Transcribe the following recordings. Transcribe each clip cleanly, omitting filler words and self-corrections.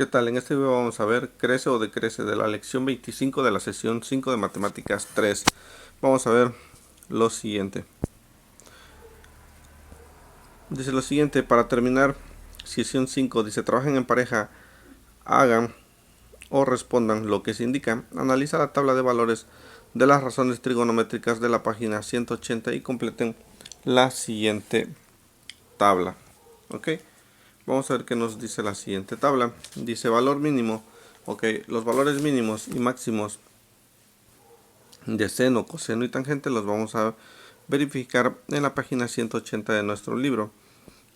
¿Qué tal? En este video vamos a ver crece o decrece de la lección 25 de la sesión 5 de matemáticas 3. Vamos a ver lo siguiente. Dice lo siguiente, para terminar sesión 5, dice trabajen en pareja, hagan o respondan lo que se indica. Analiza la tabla de valores de las razones trigonométricas de la página 180 y completen la siguiente tabla. ¿Ok? Vamos a ver qué nos dice la siguiente tabla. Dice valor mínimo. Ok, los valores mínimos y máximos de seno, coseno y tangente los vamos a verificar en la página 180 de nuestro libro.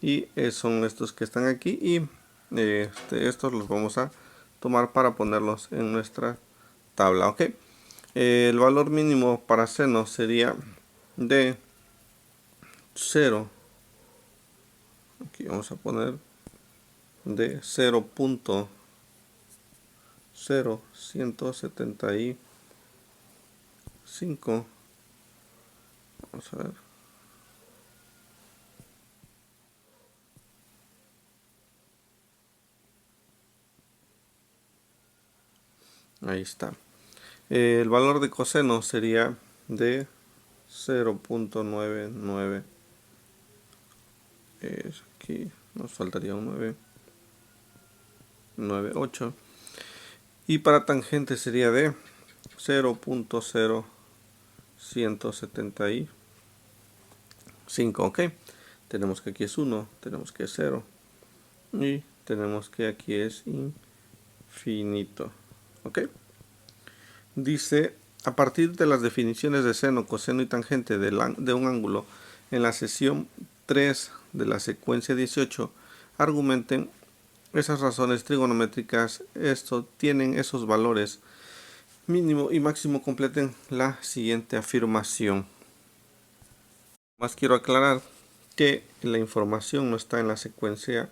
Y son estos que están aquí y estos los vamos a tomar para ponerlos en nuestra tabla. Ok, el valor mínimo para seno sería de 0. Aquí vamos a poner de 0.0175. Vamos a ver. Ahí está. El valor de coseno sería de 0.99. Aquí nos faltaría un 998. Y para tangente sería de 0.0175. Ok. Tenemos que aquí es 1, tenemos que es 0 y tenemos que aquí es infinito. Ok. Dice, a partir de las definiciones de seno, coseno y tangente de un ángulo en la sesión 3 de la secuencia 18, argumenten esas razones trigonométricas, tienen esos valores mínimo y máximo, completen la siguiente afirmación. Más quiero aclarar que la información no está en la secuencia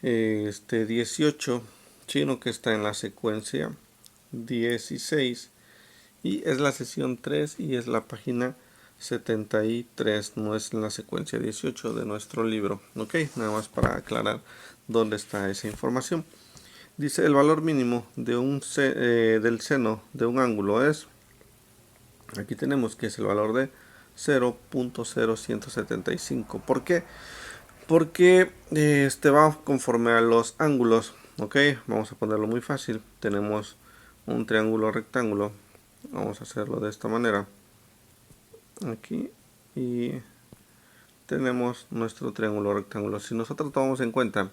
18, sino que está en la secuencia 16 y es la sesión 3 y es la página 73, no es en la secuencia 18 de nuestro libro. Ok, nada más para aclarar dónde está esa información. Dice el valor mínimo de del seno de un ángulo es, aquí tenemos que es el valor de 0.0175. ¿Por qué? Porque va conforme a los ángulos. Ok, vamos a ponerlo muy fácil. Tenemos un triángulo rectángulo. Vamos a hacerlo de esta manera. Aquí. Y tenemos nuestro triángulo rectángulo. Si nosotros tomamos en cuenta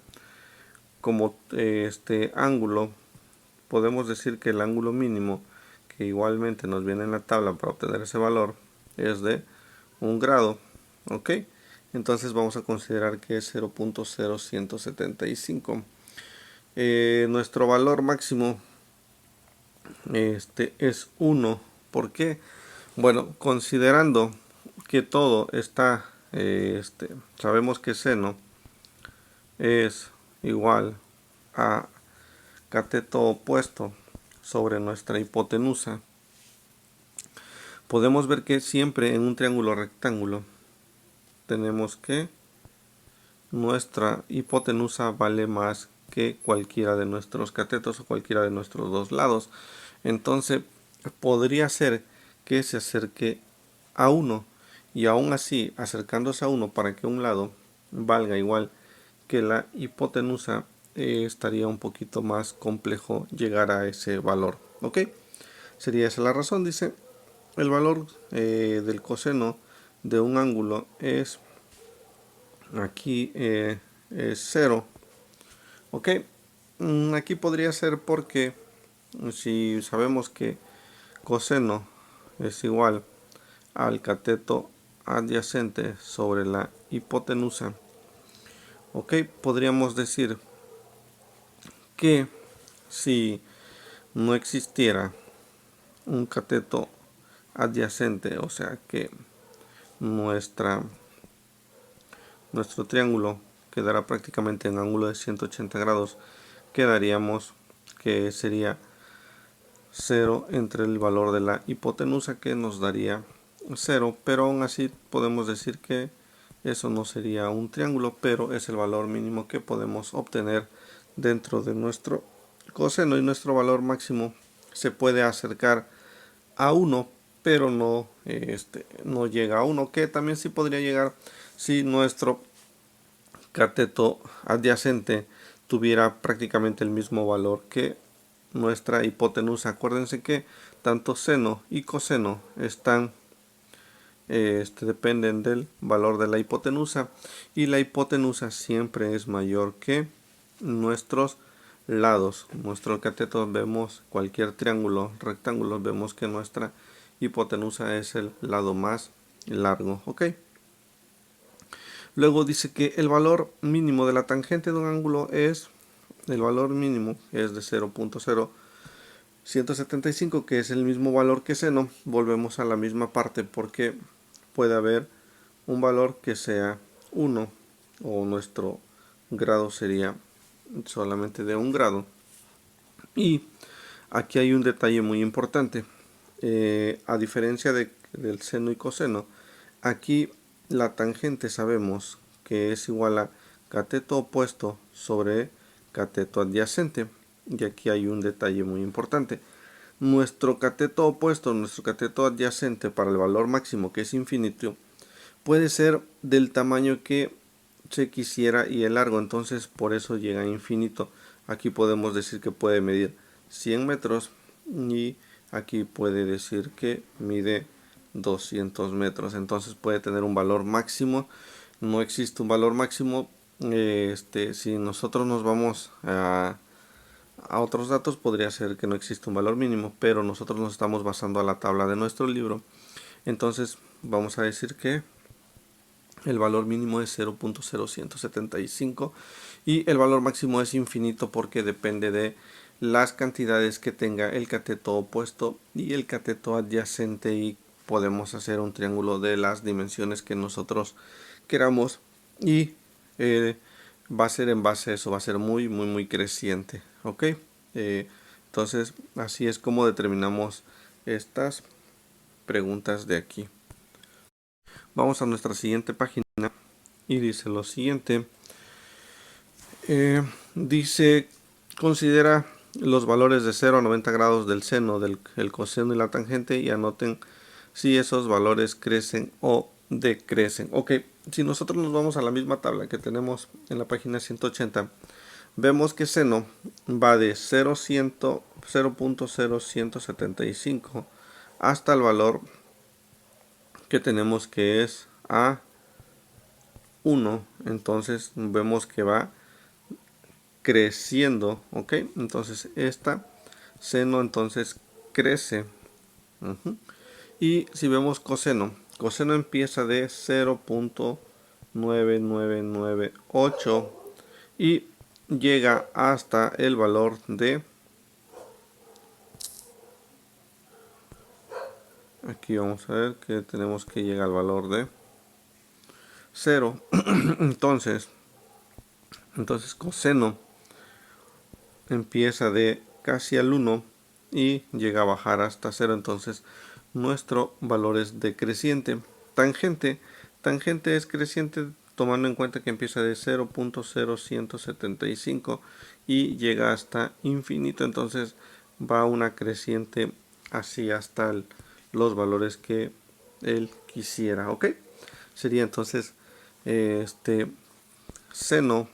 como este ángulo, podemos decir que el ángulo mínimo, que igualmente nos viene en la tabla para obtener ese valor, es de 1 grado. Ok, entonces vamos a considerar que es 0.0175. Nuestro valor máximo es 1. ¿Por qué? Bueno, considerando que todo está, sabemos que seno es igual a cateto opuesto sobre nuestra hipotenusa, podemos ver que siempre en un triángulo rectángulo tenemos que nuestra hipotenusa vale más que cualquiera de nuestros catetos o cualquiera de nuestros dos lados. Entonces podría ser que se acerque a 1 y aún así acercándose a 1 para que un lado valga igual que la hipotenusa, estaría un poquito más complejo llegar a ese valor. Ok, sería esa la razón. Dice el valor del coseno de un ángulo es aquí es 0. Ok, aquí podría ser porque si sabemos que coseno es igual al cateto adyacente sobre la hipotenusa, ok, podríamos decir que si no existiera un cateto adyacente, o sea que nuestro triángulo quedará prácticamente en ángulo de 180 grados, quedaríamos que sería 0 entre el valor de la hipotenusa, que nos daría 0, pero aún así podemos decir que eso no sería un triángulo, pero es el valor mínimo que podemos obtener dentro de nuestro coseno y nuestro valor máximo se puede acercar a 1, pero no llega a 1, que también sí podría llegar si nuestro cateto adyacente tuviera prácticamente el mismo valor que nuestra hipotenusa. Acuérdense que tanto seno y coseno dependen del valor de la hipotenusa, y la hipotenusa siempre es mayor que nuestros lados. Nuestro cateto, vemos cualquier triángulo, rectángulo, vemos que nuestra hipotenusa es el lado más largo. Ok. Luego dice que el valor mínimo de la tangente de un ángulo es, el valor mínimo es de 0.0175, que es el mismo valor que seno. Volvemos a la misma parte porque puede haber un valor que sea 1, o nuestro grado sería solamente de 1 grado. Y aquí hay un detalle muy importante. A diferencia del seno y coseno, aquí la tangente sabemos que es igual a cateto opuesto sobre cateto adyacente. Y aquí hay un detalle muy importante. Nuestro cateto opuesto, nuestro cateto adyacente para el valor máximo, que es infinito, puede ser del tamaño que se quisiera y el largo, entonces por eso llega a infinito. Aquí podemos decir que puede medir 100 metros y aquí puede decir que mide 200 metros, entonces puede tener un valor máximo. No existe un valor máximo. Si nosotros nos vamos a otros datos, podría ser que no existe un valor mínimo, pero nosotros nos estamos basando a la tabla de nuestro libro. Entonces vamos a decir que el valor mínimo es 0.0175 y el valor máximo es infinito porque depende de las cantidades que tenga el cateto opuesto y el cateto adyacente, y podemos hacer un triángulo de las dimensiones que nosotros queramos, y va a ser en base a eso, va a ser muy creciente. Ok. Entonces así es como determinamos estas preguntas de aquí. Vamos a nuestra siguiente página y dice lo siguiente. Dice, considera los valores de 0 a 90 grados del seno, del coseno y la tangente, y anoten si esos valores crecen o decrecen. Ok, si nosotros nos vamos a la misma tabla que tenemos en la página 180, vemos que seno va de 0.0175 hasta el valor que tenemos, que es a 1. Entonces vemos que va creciendo. Ok, entonces esta seno entonces crece. Y si vemos coseno, coseno empieza de 0.9998 y llega hasta el valor de, aquí vamos a ver que tenemos que llegar al valor de 0. entonces coseno empieza de casi al 1 y llega a bajar hasta 0, entonces nuestro valor es decreciente. Tangente es creciente tomando en cuenta que empieza de 0.0175 y llega hasta infinito, entonces va una creciente así hasta los valores que él quisiera. Ok, sería entonces seno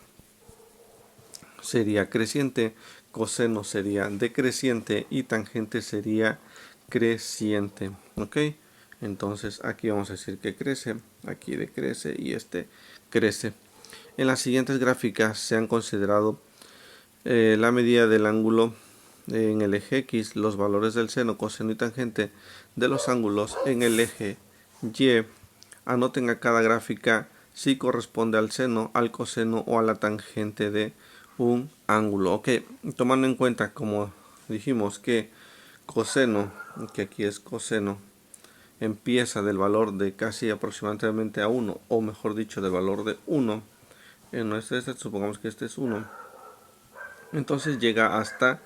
sería creciente, coseno sería decreciente y tangente sería creciente. Ok, entonces aquí vamos a decir que crece, aquí decrece y crece. En las siguientes gráficas se han considerado la medida del ángulo en el eje X, los valores del seno, coseno y tangente de los ángulos en el eje Y. Anoten a cada gráfica si corresponde al seno, al coseno o a la tangente de un ángulo. Ok, tomando en cuenta, como dijimos, que coseno, que aquí es coseno, empieza del valor de casi aproximadamente a 1, o mejor dicho, del valor de 1. En nuestra supongamos que este es 1, entonces llega hasta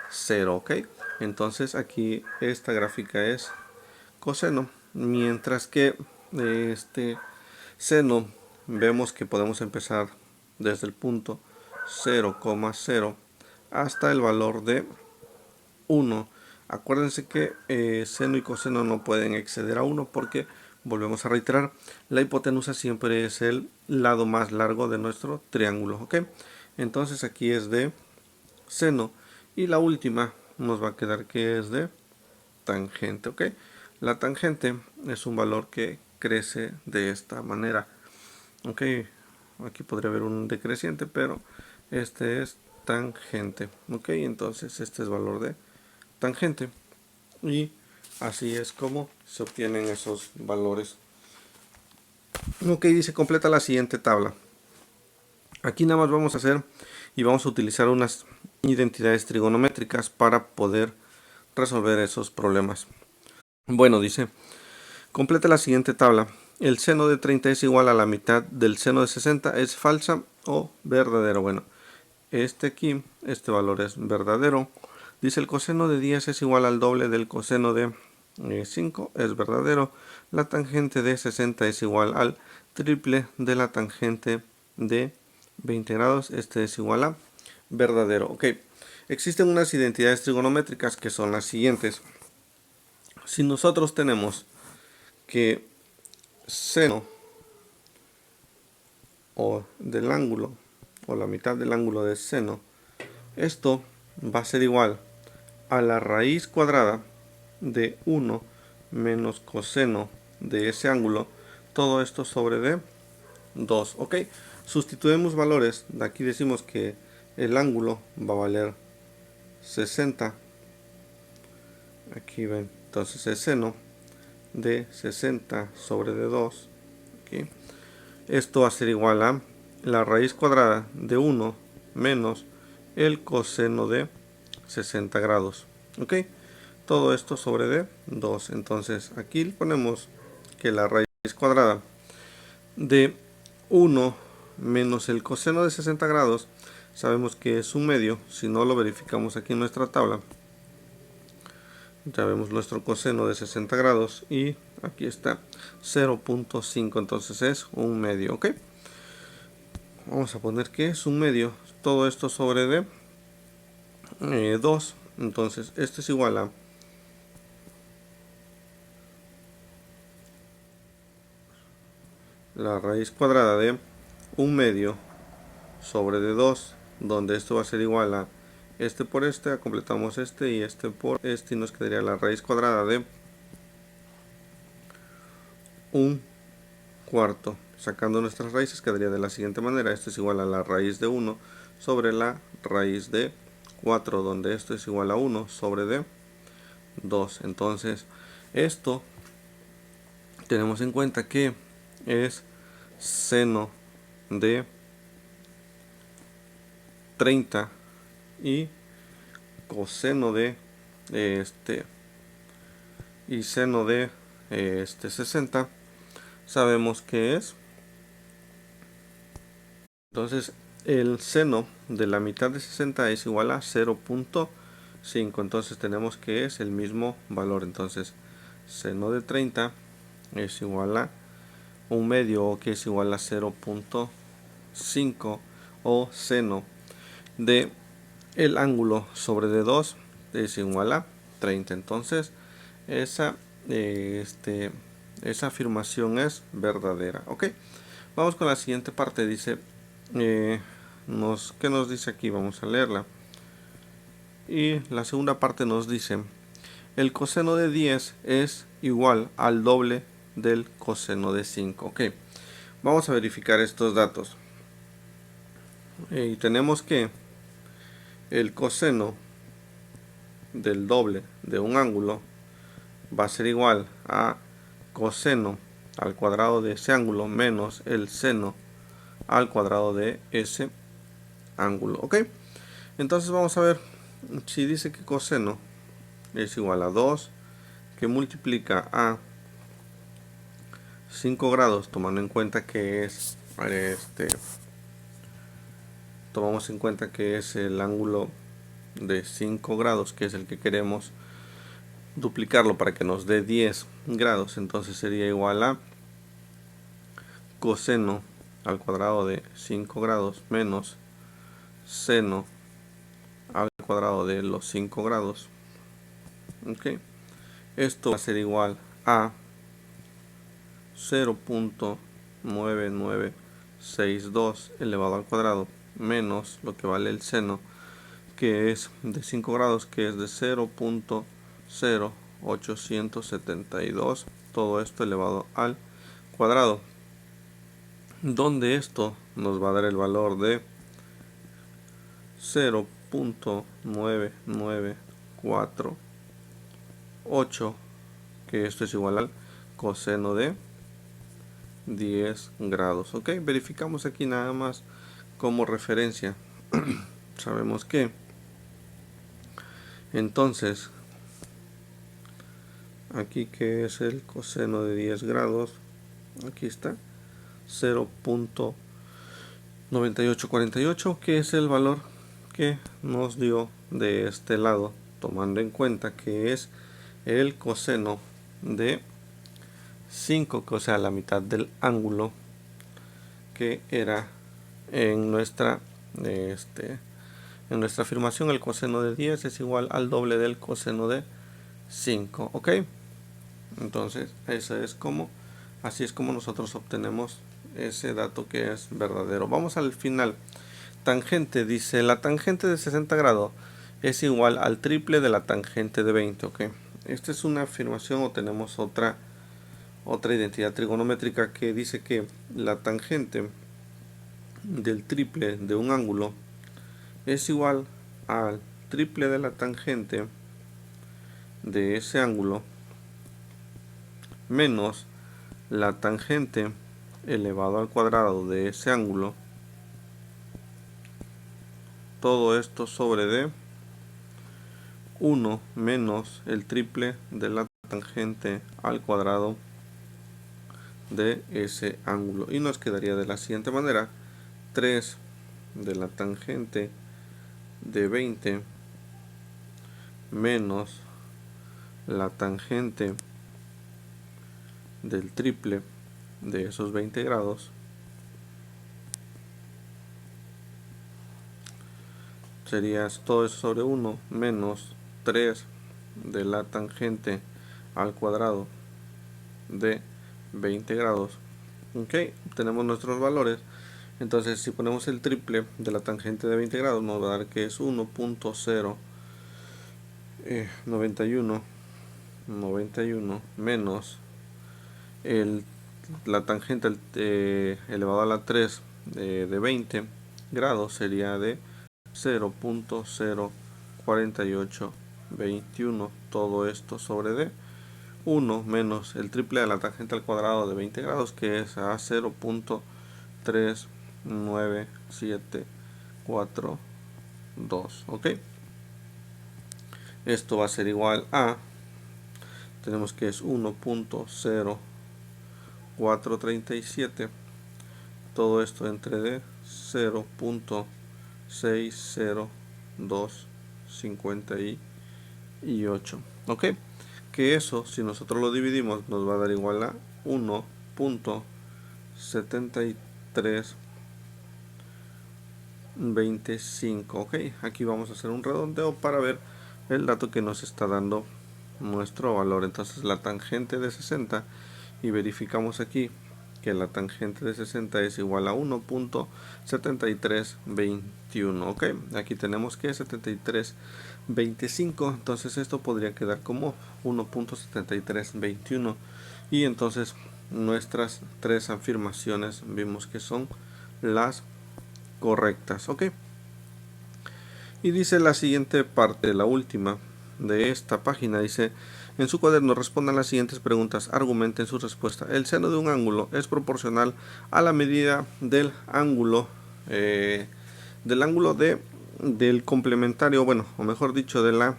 0. Ok, entonces aquí esta gráfica es coseno, mientras que seno, vemos que podemos empezar desde el punto 0,0 hasta el valor de 1. Acuérdense que seno y coseno no pueden exceder a 1 porque, volvemos a reiterar, la hipotenusa siempre es el lado más largo de nuestro triángulo, ¿ok? Entonces aquí es de seno y la última nos va a quedar que es de tangente, ¿ok? La tangente es un valor que crece de esta manera, ¿ok? Aquí podría haber un decreciente, pero este es tangente, ¿ok? Entonces este es valor de tangente y así es como se obtienen esos valores. Ok, dice completa la siguiente tabla. Aquí nada más vamos a hacer y vamos a utilizar unas identidades trigonométricas para poder resolver esos problemas. Bueno, dice completa la siguiente tabla. El seno de 30 es igual a la mitad del seno de 60. ¿Es falsa o verdadero? Bueno, aquí, este valor es verdadero. Dice el coseno de 10 es igual al doble del coseno de 5. Es verdadero. La tangente de 60 es igual al triple de la tangente de 20 grados. Este es igual a verdadero. Ok. Existen unas identidades trigonométricas que son las siguientes. Si nosotros tenemos que seno o del ángulo o la mitad del ángulo de seno, esto va a ser igual a la raíz cuadrada de 1 menos coseno de ese ángulo, todo esto sobre de 2, ok. Sustituimos valores, de aquí decimos que el ángulo va a valer 60, aquí ven, entonces el seno de 60 sobre de 2, ¿okay? Esto va a ser igual a la raíz cuadrada de 1 menos el coseno de 60 grados, ¿ok? Todo esto sobre de 2. Entonces aquí ponemos que la raíz cuadrada de 1 menos el coseno de 60 grados, sabemos que es un medio. Si no, lo verificamos aquí en nuestra tabla. Ya vemos nuestro coseno de 60 grados y aquí está 0.5, entonces es un medio, ¿ok? Vamos a poner que es un medio, todo esto sobre de 2, entonces esto es igual a la raíz cuadrada de un medio sobre de 2, donde esto va a ser igual a este por este, completamos este y este por este y nos quedaría la raíz cuadrada de un cuarto. Sacando nuestras raíces quedaría de la siguiente manera. Esto es igual a la raíz de 1 sobre la raíz de 4, donde esto es igual a 1 sobre de 2. Entonces esto tenemos en cuenta que es seno de 30 y coseno de seno de 60. Sabemos que es, entonces el seno de la mitad de 60 es igual a 0.5, entonces tenemos que es el mismo valor. Entonces seno de 30 es igual a un medio, o que es igual a 0.5, o seno de el ángulo sobre de 2 es igual a 30. Entonces esa esa afirmación es verdadera, ok. Vamos con la siguiente parte. Dice ¿qué nos dice aquí? Vamos a leerla. Y la segunda parte nos dice el coseno de 10 es igual al doble del coseno de 5. Ok, vamos a verificar estos datos. Y tenemos que el coseno del doble de un ángulo va a ser igual a coseno al cuadrado de ese ángulo menos el seno al cuadrado de ese ángulo, ok. Entonces vamos a ver, si dice que coseno es igual a 2 que multiplica a 5 grados, tomando en cuenta que es tomamos en cuenta que es el ángulo de 5 grados, que es el que queremos duplicarlo para que nos dé 10 grados, entonces sería igual a coseno al cuadrado de 5 grados menos seno al cuadrado de los 5 grados. Ok, esto va a ser igual a 0.9962 elevado al cuadrado menos lo que vale el seno, que es de 5 grados, que es de 0.0872, todo esto elevado al cuadrado, donde esto nos va a dar el valor de 0.9948, que esto es igual al coseno de 10 grados. Ok, verificamos aquí nada más como referencia. Sabemos que entonces aquí, que es el coseno de 10 grados, aquí está 0.9848, que es el valor que nos dio de este lado, tomando en cuenta que es el coseno de 5, que o sea la mitad del ángulo que era en nuestra afirmación. El coseno de 10 es igual al doble del coseno de 5. Ok, entonces así es como nosotros obtenemos ese dato que es verdadero. Vamos al final. Tangente, dice la tangente de 60 grados es igual al triple de la tangente de 20. Ok, esta es una afirmación, o tenemos otra identidad trigonométrica que dice que la tangente del triple de un ángulo es igual al triple de la tangente de ese ángulo menos la tangente elevado al cuadrado de ese ángulo, todo esto sobre de 1 menos el triple de la tangente al cuadrado de ese ángulo, y nos quedaría de la siguiente manera: 3 de la tangente de 20 menos la tangente del triple de esos 20 grados sería todo eso sobre 1 menos 3 de la tangente al cuadrado de 20 grados. Ok, tenemos nuestros valores. Entonces, si ponemos el triple de la tangente de 20 grados, nos va a dar que es 1.091 menos la tangente elevado a la 3 de 20 grados, sería de 0.04821, todo esto sobre de 1 menos el triple de la tangente al cuadrado de 20 grados, que es a 0.39742. ok, esto va a ser igual a, tenemos que es 1.0437, todo esto entre de 0.60258. ok, que eso, si nosotros lo dividimos, nos va a dar igual a 1.7325. ok, aquí vamos a hacer un redondeo para ver el dato que nos está dando nuestro valor. Entonces la tangente de 60, y verificamos aquí que la tangente de 60 es igual a 1.7321. ok, aquí tenemos que 7325, entonces esto podría quedar como 1.7321, y entonces nuestras tres afirmaciones vimos que son las correctas. ok, y dice la siguiente parte, la última de esta página, dice: en su cuaderno respondan las siguientes preguntas, argumenten su respuesta. El seno de un ángulo es proporcional a la medida del ángulo del complementario, bueno, o mejor dicho, del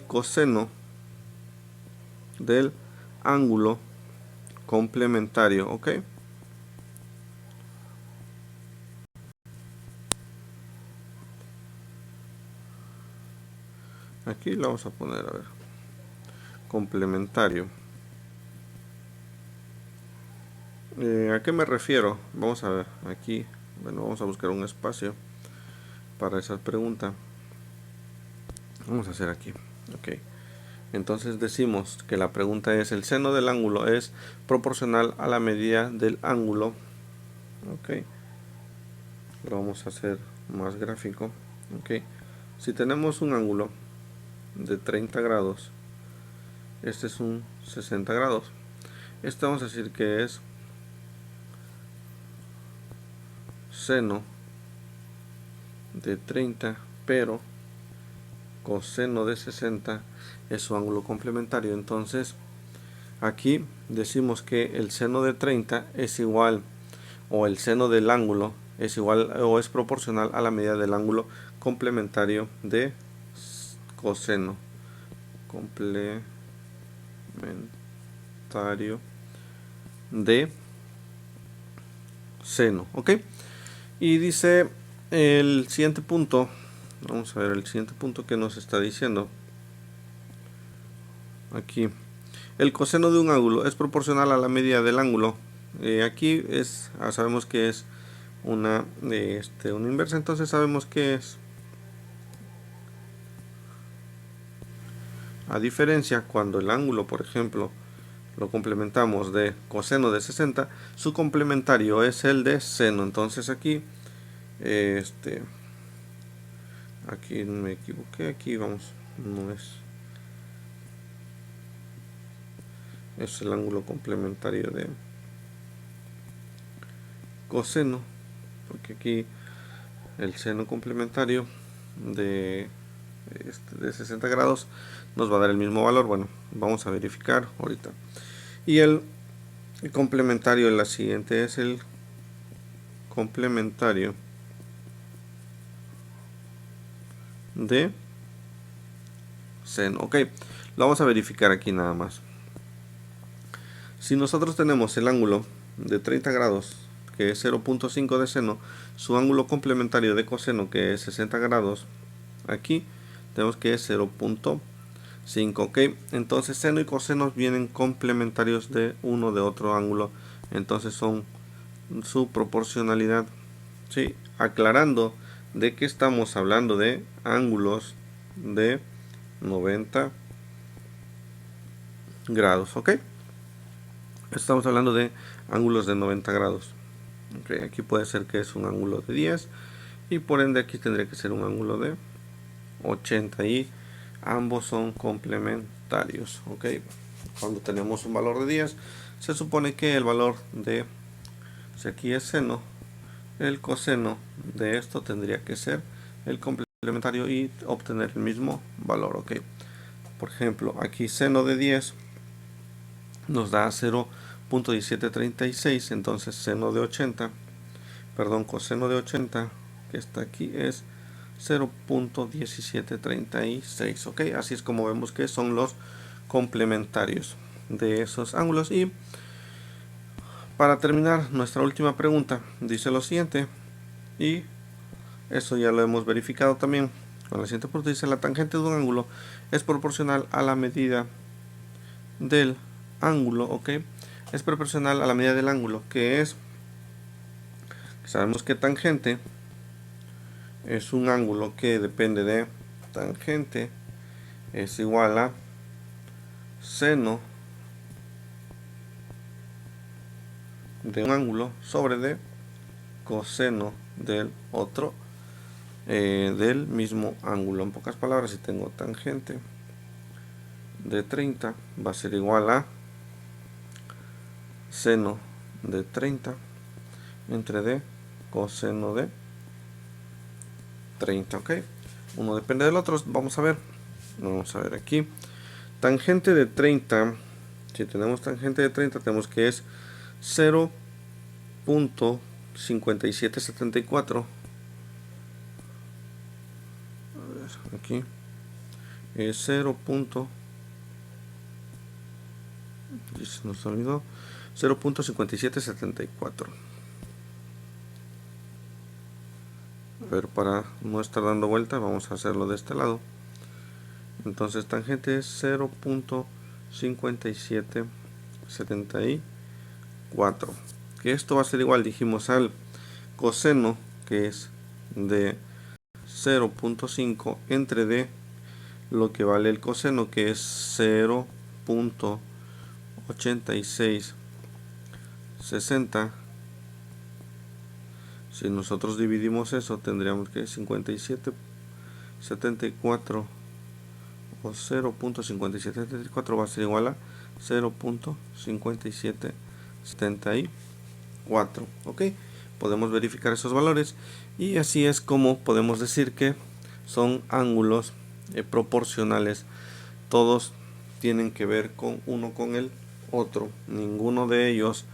coseno del ángulo complementario. ok, aquí lo vamos a poner, a ver, complementario. ¿A qué me refiero? Vamos a ver aquí, bueno, vamos a buscar un espacio. para esa pregunta. Vamos a hacer aquí. Ok. Entonces decimos que la pregunta es: el seno del ángulo es proporcional a la medida del ángulo. Ok. Lo vamos a hacer más gráfico. Ok. Si tenemos un ángulo de 30 grados, este es un 60 grados. Esto vamos a decir que es seno de 30, pero coseno de 60 es su ángulo complementario. Entonces aquí decimos que el seno de 30 es igual, o el seno del ángulo es igual o es proporcional a la medida del ángulo complementario de coseno complementario de seno. Ok. Y dice el siguiente punto. Vamos a ver el siguiente punto que nos está diciendo aquí: el coseno de un ángulo es proporcional a la medida del ángulo. Aquí sabemos que es una inversa, entonces sabemos que es, a diferencia, cuando el ángulo, por ejemplo, lo complementamos de coseno de 60, su complementario es el de seno. Entonces aquí aquí me equivoqué, aquí vamos, no es el ángulo complementario de coseno, porque aquí el seno complementario de 60 grados nos va a dar el mismo valor. Bueno, vamos a verificar ahorita. Y el complementario de la siguiente es el complementario de seno. Ok, lo vamos a verificar aquí nada más. Si nosotros tenemos el ángulo de 30 grados, que es 0.5 de seno, su ángulo complementario de coseno, que es 60 grados, aquí tenemos que es 0.5. ok, entonces seno y coseno vienen complementarios de uno de otro ángulo, entonces son su proporcionalidad. Sí, aclarando de que estamos hablando de ángulos de 90 grados. Ok, estamos hablando de ángulos de 90 grados. Okay, aquí puede ser que es un ángulo de 10 y por ende aquí tendría que ser un ángulo de 80 y ambos son complementarios. Ok, cuando tenemos un valor de 10 se supone que el valor de, si aquí es seno, el coseno de esto tendría que ser el complementario y obtener el mismo valor. Ok, por ejemplo, aquí seno de 10 nos da 0.1736, entonces seno de 80, perdón, coseno de 80, que está aquí, es 0.1736. ok, así es como vemos que son los complementarios de esos ángulos. Y para terminar, nuestra última pregunta dice lo siguiente, y eso ya lo hemos verificado también con la siguiente pregunta. Dice: la tangente de un ángulo es proporcional a la medida del ángulo. ok, es proporcional a la medida del ángulo, que es, sabemos que tangente es un ángulo que depende de tangente es igual a seno de un ángulo sobre de coseno del otro del mismo ángulo. En pocas palabras, si tengo tangente de 30, va a ser igual a seno de 30 entre d coseno de 30. ok, uno depende del otro. Vamos a ver aquí tangente de 30. Si tenemos tangente de 30, tenemos que es 0.5774. a ver, aquí es 0. Nos olvidó 0.5774. pero para no estar dando vuelta vamos a hacerlo de este lado. Entonces tangente es 0.5774, que esto va a ser igual, dijimos, al coseno, que es de 0.5 entre D, lo que vale el coseno, que es 0.8660. Si nosotros dividimos eso, tendríamos que 57.74 o 0.5774 va a ser igual a 0.5774. ok, podemos verificar esos valores y así es como podemos decir que son ángulos proporcionales. Todos tienen que ver con uno con el otro, ninguno de ellos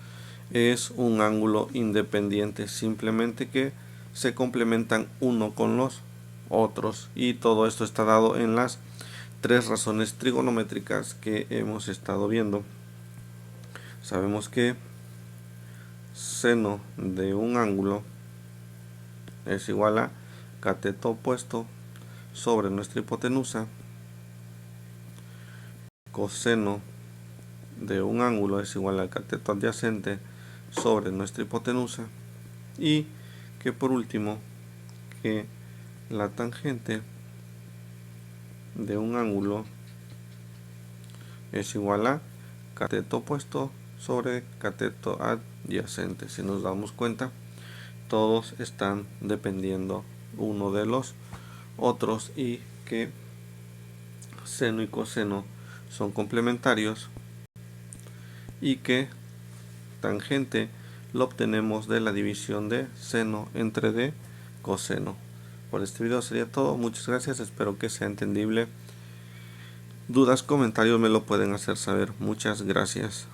es un ángulo independiente, simplemente que se complementan uno con los otros, y todo esto está dado en las tres razones trigonométricas que hemos estado viendo. Sabemos que seno de un ángulo es igual a cateto opuesto sobre nuestra hipotenusa, coseno de un ángulo es igual al cateto adyacente sobre nuestra hipotenusa, y que por último que la tangente de un ángulo es igual a cateto opuesto sobre cateto adyacente. Si nos damos cuenta, todos están dependiendo uno de los otros y que seno y coseno son complementarios y que tangente lo obtenemos de la división de seno entre de coseno. Por este video sería todo. Muchas gracias, espero que sea entendible. Dudas, comentarios me lo pueden hacer saber. Muchas gracias.